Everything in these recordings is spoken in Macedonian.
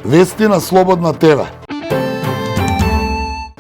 Вести на Слободна ТВ.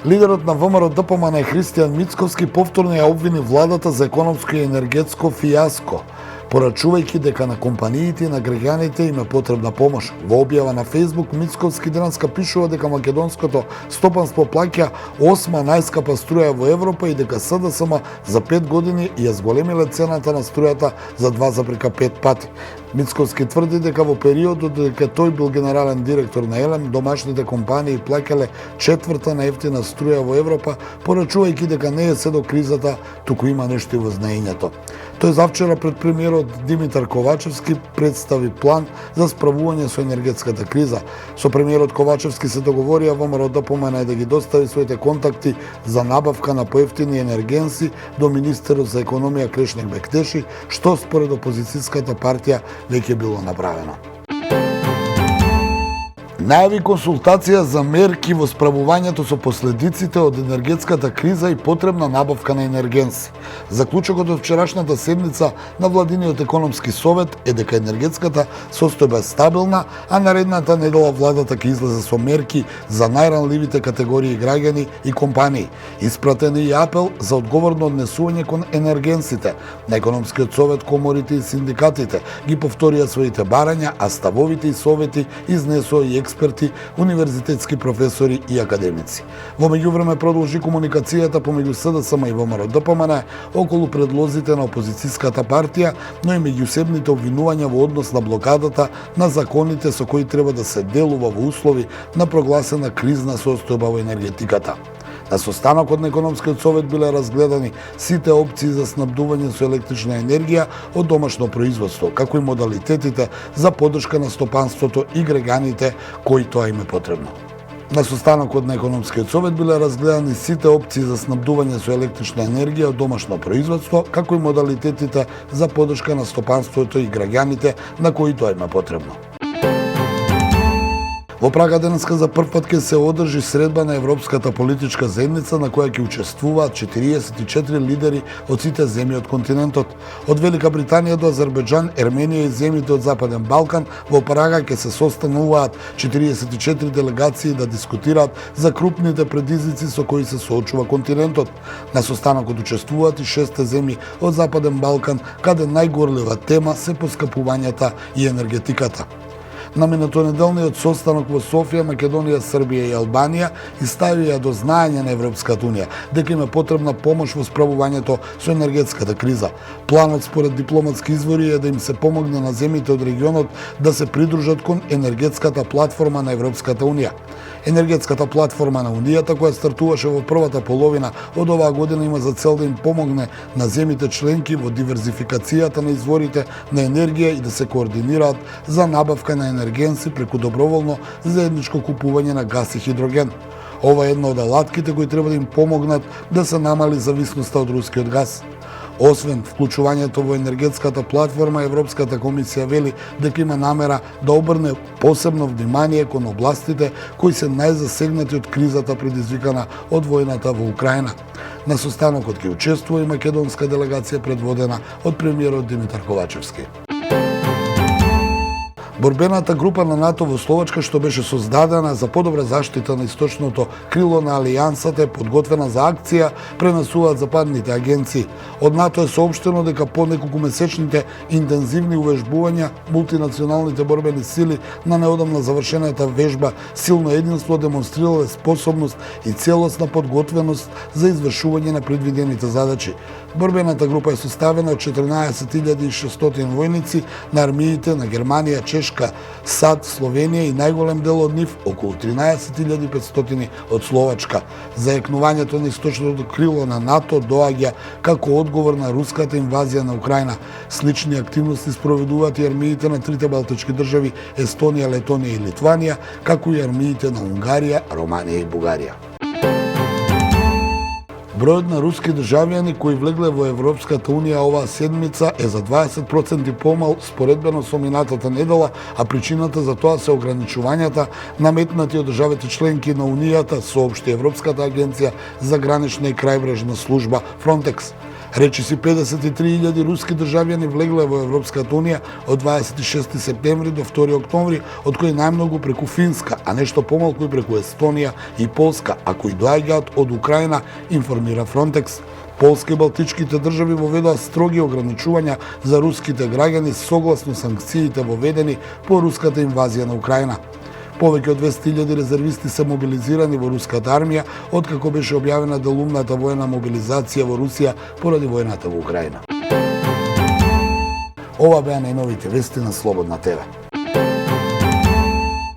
Лидерот на ВМРО ДПМН Христијан Мицковски повторно ја обвини владата за економско и енергетско фијаско, порачувајќи дека на компаниите и на граѓаните им е потребна помош. Во објава на Facebook, Мицковски денеска пишува дека македонското стопанство плаќа 8 најскапа струја во Европа и дека СДСМ за 5 години ја зголемиле цената на струјата за 2,5 пати. Мицковски тврди дека во периодот дека тој бил генерален директор на Елем, домашните компании плаќале четврта најевтина струја во Европа, порачувајќи дека не е се до кризата, туку има нешто и во знаењето. Тој завчера пред премиерот Димитар Ковачевски представи план за справување со енергетската криза. Со премиерот Ковачевски се договорија ВМРО ДПМН да ги достави своите контакти за набавка на поевтини енергенси до министерот за економија Крешник Бектеши, што според опозицијската партија веќе било направено. Најави консултација за мерки во справувањето со последиците од енергетската криза и потребна набавка на енергенси. Заклучокот од вчерашната седница на Владиниот економски совет е дека енергетската состојба е стабилна, а наредната недела владата ќе излезе со мерки за најранливите категории граѓани и компании. Испратен е и апел за одговорно однесување кон енергенсите. На економскиот совет коморите и синдикатите ги повторија своите барања, а ставовите и совети изнесоа и експерти, универзитетски професори и академици. Во меѓувреме продолжи комуникацијата помеѓу СДСМ и ВМРО ДПМН околу предлозите на опозицијската партија, но и меѓусебните обвинувања во однос на блокадата на законите со кои треба да се делува во услови на прогласена кризна состојба во енергетиката. На состанокот на економскиот совет биле разгледани сите опции за снабдување со електрична енергија од домашно производство, како и модалитетите за поддршка на стопанството и граѓаните кои тоа им е потребно. На состанокот на економскиот совет биле разгледани сите опции за снабдување со електрична енергија од домашно производство, како и модалитетите за поддршка на стопанството и граѓаните на кои тоа им е потребно. Во Прага денеска за прв пат ќе се одржи средба на Европската политичка заедница на која ќе учествуваат 44 лидери од сите земји од континентот. Од Велика Британија до Азербејџан, Ерменија и земјите од Западен Балкан, во Прага ќе се состануваат 44 делегации да дискутираат за крупните предизвици со кои се соочува континентот. На состанокот учествуваат и 6 земји од Западен Балкан, каде најгорлива тема се поскапувањата и енергетиката. На минатонеделниот состанок во Софија, Македонија, Србија и Албанија ставија до знаење на Европската унија дека им е потребна помош во справувањето со енергетската криза. Планот според дипломатски извори е да им се помогне на земјите од регионот да се придружат кон енергетската платформа на Европската унија. Енергетската платформа на Унијата, која стартуваше во првата половина од оваа година, има за цел да им помогне на земјите членки во диверзификацијата на изворите на енергија и да се координираат за набавка на енергенси преку доброволно заедничко купување на газ и хидроген. Ова е една од алатките кои треба да им помогнат да се намали зависноста од рускиот газ. Освен вклучувањето во енергетската платформа, Европската комисија вели дека има намера да обрне посебно внимание кон областите кои се најзасегнати од кризата предизвикана од војната во Украина. На состанокот ќе учествува и македонска делегација предводена од премиерот Димитар Ковачевски. Борбената група на НАТО во Словачка, што беше создадена за подобра заштита на источното крило на Алијансата, е подготвена за акција, пренесуваат западните агенции. Од НАТО е соопштено дека по неколкумесечните интензивни увежбувања мултинационалните борбени сили на неодамна завршената вежба Силно единство демонстрирале способност и целосна подготвеност за извршување на предвидените задачи. Борбената група е составена од 14.600 војници на армиите на Германија, Чешка, САД, Словенија и најголем дел од нив, околу 13.500 од Словачка. Заекнувањето на источното крило на НАТО доаѓа како одговор на руската инвазија на Украина. Слични активности спроведуваат и армиите на трите балтички држави Естонија, Летонија и Литванија, како и армиите на Унгарија, Романија и Бугарија. Бројот на руски државјани кои влегле во Европската унија оваа седмица е за 20% помал споредбено со минатата недела, а причината за тоа се ограничувањата наметнати од државите членки на унијата, соопшти Европската агенција за гранична и крајбрежна служба Frontex. Речиси 53.000 руски државјани влегле во Европската унија од 26 септември до 2 октомври, од кои најмногу преку Финска, а нешто помалку и преку Естонија и Полска, а кои доаѓаат од Украина, информира Фронтекс. Полска и Балтичките држави воведоа строги ограничувања за руските граѓани согласно санкциите воведени по руската инвазија на Украина. Повеќе од 200.000 резервисти се мобилизирани во руската армија, откако беше објавена делумната воена мобилизација во Русија поради војната во Украина. Ова беа најновите вести на Слободна ТВ.